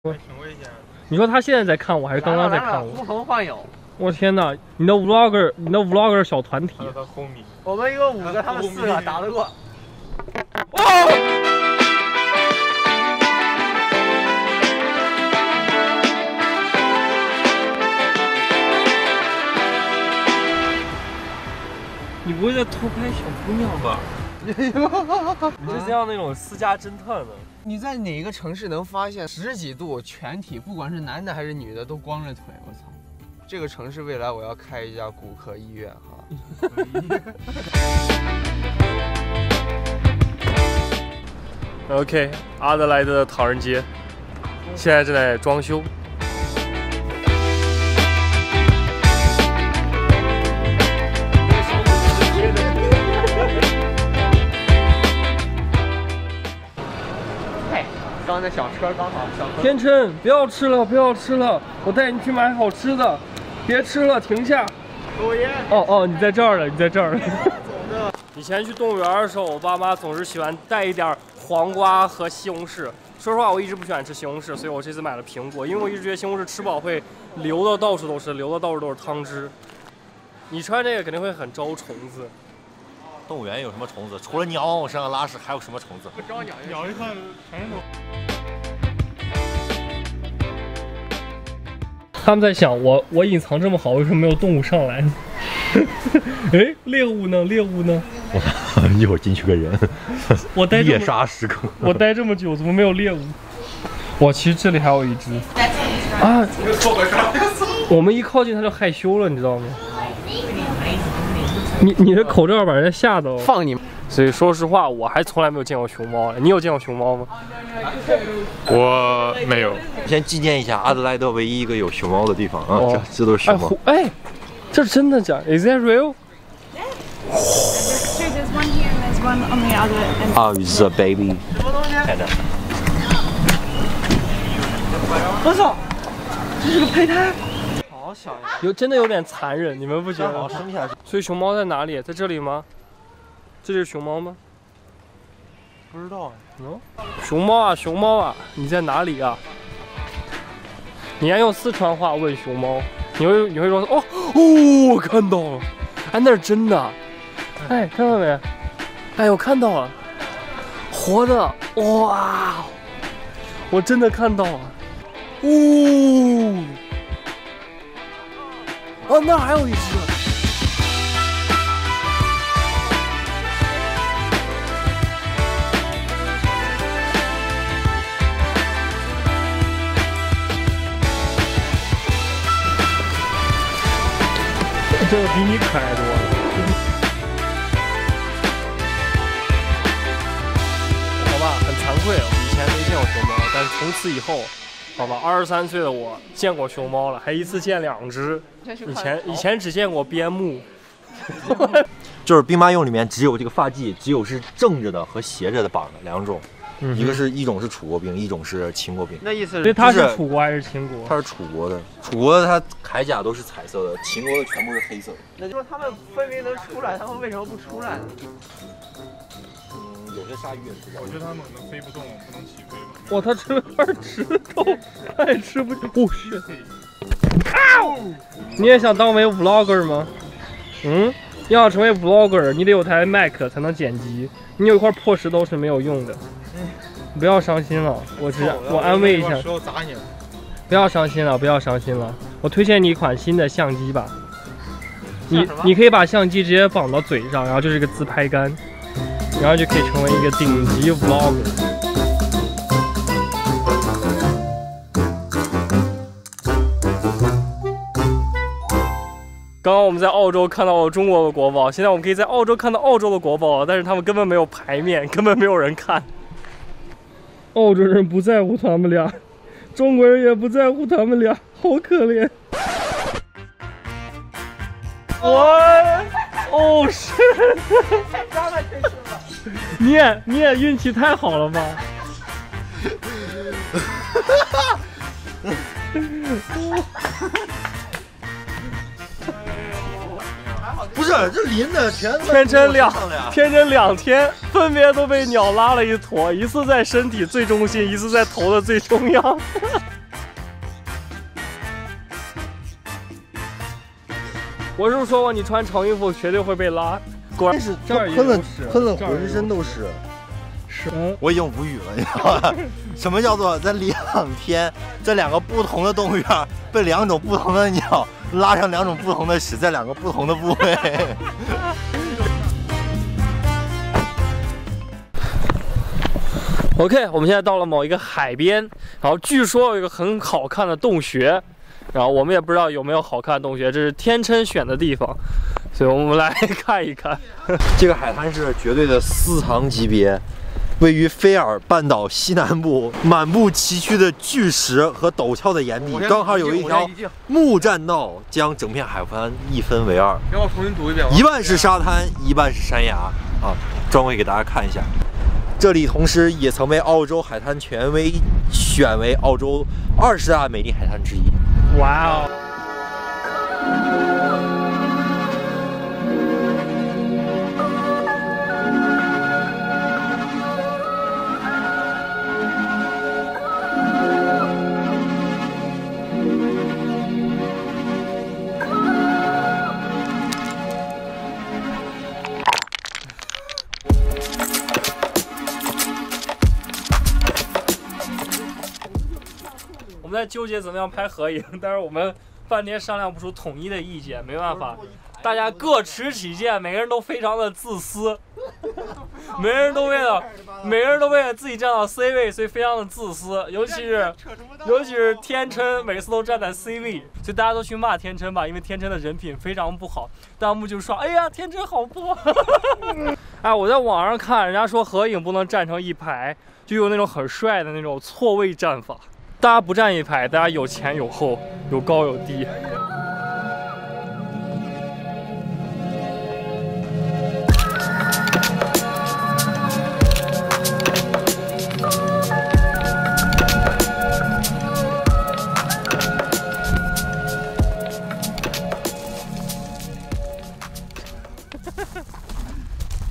挺危险的。你说他现在在看我，还是刚刚在看我？呼朋唤友。我天哪！你的 vlogger 小团体。还有他 homie。我们一个5个，他们4个，打得过。哦！你不会在偷拍小姑娘吧？你是像那种私家侦探的。你在哪个城市能发现10几度全体，不管是男的还是女的都光着腿？我操！这个城市未来我要开一家骨科医院哈。OK， 阿德莱德的唐人街现在正在装修。刚才小车刚好，天琛，不要吃了，不要吃了，我带你去买好吃的，别吃了，停下。抽烟。哦，你在这儿了，你在这儿了。以前去动物园的时候，我爸妈总是喜欢带一点黄瓜和西红柿。说实话，我一直不喜欢吃西红柿，所以我这次买了苹果，因为我一直觉得西红柿吃饱会流到到处都是，流到到处都是汤汁。你穿这个肯定会很招虫子。动物园有什么虫子？除了鸟往我身上拉屎，还有什么虫子？不招鸟，鸟一看全都。他们在想我隐藏这么好，为什么没有动物上来呢？哎，猎物呢？猎物呢？一会儿进去个人，我待猎杀时刻。我待这么久，怎么没有猎物？哇，其实这里还有一只。啊！我们一靠近它就害羞了，你知道吗？你的口罩把人家吓到了。放你！所以说实话，我还从来没有见过熊猫。你有见过熊猫吗？我没有。先纪念一下阿德莱德唯一一个有熊猫的地方啊！这都是熊猫。哎，这是真的假 ？Is that real? There's one here and there's one on the other end. Oh, the baby. 什么东西？看着。我操！这是个胚胎。好小呀！真的有点残忍，你们不觉得？好生下去。所以熊猫在哪里？在这里吗？这就是熊猫吗？不知道哎。熊猫啊，熊猫啊，你在哪里啊？你还用四川话问熊猫，你会说哦，我看到了，哎，那是真的，哎，看到没？哎，我看到了，活的，哇，我真的看到了，哦，那还有一只。这个比你可爱多了。好吧，很惭愧，我以前没见过熊猫，但是从此以后，好吧，23岁的我见过熊猫了，还一次见2只。以前只见过边牧。就是兵马俑里面只有这个发髻，只有是正着的和斜着的绑的2种。一种是楚国兵，一种是秦国兵。那意思是，所以他是楚国还是秦国？他是楚国的，楚国的他铠甲都是彩色的，秦国的全部是黑色的。那就说他们分明能出来，他们为什么不出来呢？有些鲨鱼也出来。我觉得他们可能飞不动，不能起飞吧。哇，他吃了2指头，他也吃不进。哦，是。你也想当为 vlogger 吗？要想成为 vlogger， 你得有台 Mac 才能剪辑。你有一块破石头是没有用的。不要伤心了，我安慰一下。不要伤心了，不要伤心了。我推荐你一款新的相机吧。你可以把相机直接绑到嘴上，然后就是个自拍杆，然后就可以成为一个顶级 vlogger。刚刚我们在澳洲看到了中国的国宝，现在我们可以在澳洲看到澳洲的国宝了，但是他们根本没有牌面，根本没有人看。澳洲人不在乎他们俩，中国人也不在乎他们俩，好可怜。哦是，你也运气太好了吧？还好不是，这淋的全天真两2天分别都被鸟拉了一坨，一次在身体最中心，一次在头的最中央。我是不是说过你穿长衣服绝对会被拉？果然是这儿也喷了有屎喷了，这儿浑身都是。是，我已经无语了，你知道吧？什么叫做在2天，这2个不同的动物园被2种不同的鸟拉上2种不同的屎，在2个不同的部位。OK， 我们现在到了某一个海边，然后据说有一个很好看的洞穴，然后我们也不知道有没有好看的洞穴，这是天琛选的地方，所以我们来看一看。这个海滩是绝对的私藏级别，位于菲尔半岛西南部，满布崎岖的巨石和陡峭的岩壁，刚好有一条木栈道将整片海滩一分为2。让我重新读一遍。一半是沙滩，一半是山崖啊！专门给大家看一下。这里同时也曾被澳洲海滩权威选为澳洲20大美丽海滩之一。哇哦！我们在纠结怎么样拍合影，但是我们半天商量不出统一的意见，没办法，大家各持己见，每个人都非常的自私，每个人都为了自己站到 C 位，所以非常的自私，尤其是天琛每次都站在 C 位，所以大家都去骂天琛吧，因为天琛的人品非常不好，弹幕就说哎呀天琛好不好。哎，我在网上看人家说合影不能站成一排，就有那种很帅的那种错位站法。大家不站一排，大家有前有后，有高有低。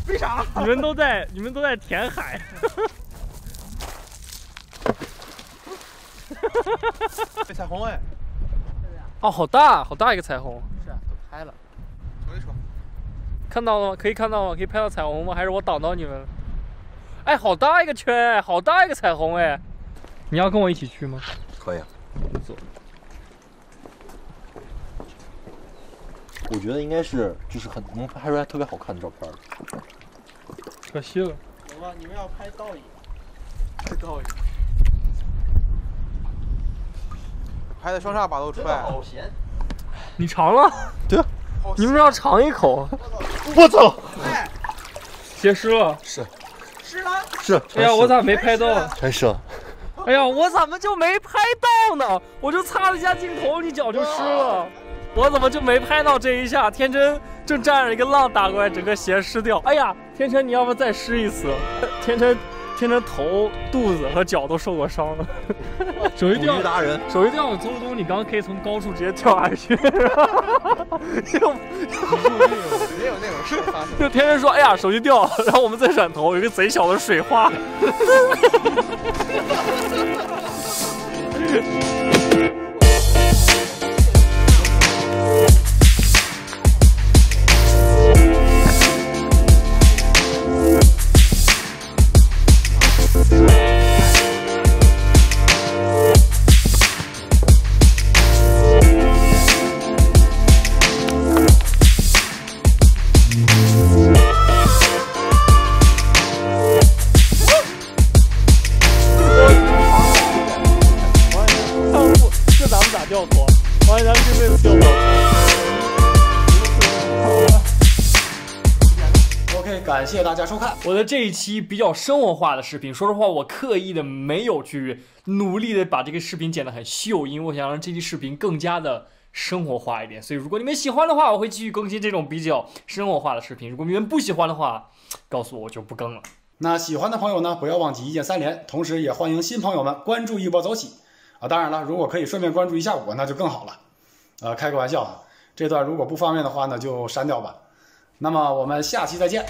为啥？你们都在填海。彩虹哎！哦，好大一个彩虹。是啊，都拍了。瞅一瞅。看到了吗？可以看到吗？可以拍到彩虹吗？还是我挡到你们了？哎，好大一个圈，好大一个彩虹哎！你要跟我一起去吗？可以啊。走。我觉得应该是，就是很能拍出来特别好看的照片。可惜了。有吗？你们要拍倒影。拍倒影。拍的双煞把都出来。好咸。你尝了？对啊。你们要尝一口。我操！结湿了。是。湿了。是。哎呀，我咋没拍到？全湿了。哎呀，我怎么就没拍到呢？我就擦了一下镜头，你脚就湿了。我怎么就没拍到这一下？天琛正站着一个浪打过来，整个鞋湿掉。哎呀，天琛，你要不再湿一次？天琛头、肚子和脚都受过伤了。手一掉，达人，手一掉，邹东，你刚刚可以从高处直接跳下去。没有那种事发生。就天琛说：“哎呀，手机掉了。”然后我们再转头，有一个贼小的水花。感谢大家收看我的这一期比较生活化的视频。说实话，我刻意的没有去努力的把这个视频剪得很秀，因为我想让这期视频更加的生活化一点。所以如果你们喜欢的话，我会继续更新这种比较生活化的视频。如果你们不喜欢的话，告诉我就不更了。那喜欢的朋友呢，不要忘记一键3连，同时也欢迎新朋友们关注一波走起啊！当然了，如果可以顺便关注一下我，那就更好了。开个玩笑啊，这段如果不方便的话呢，就删掉吧。那么我们下期再见。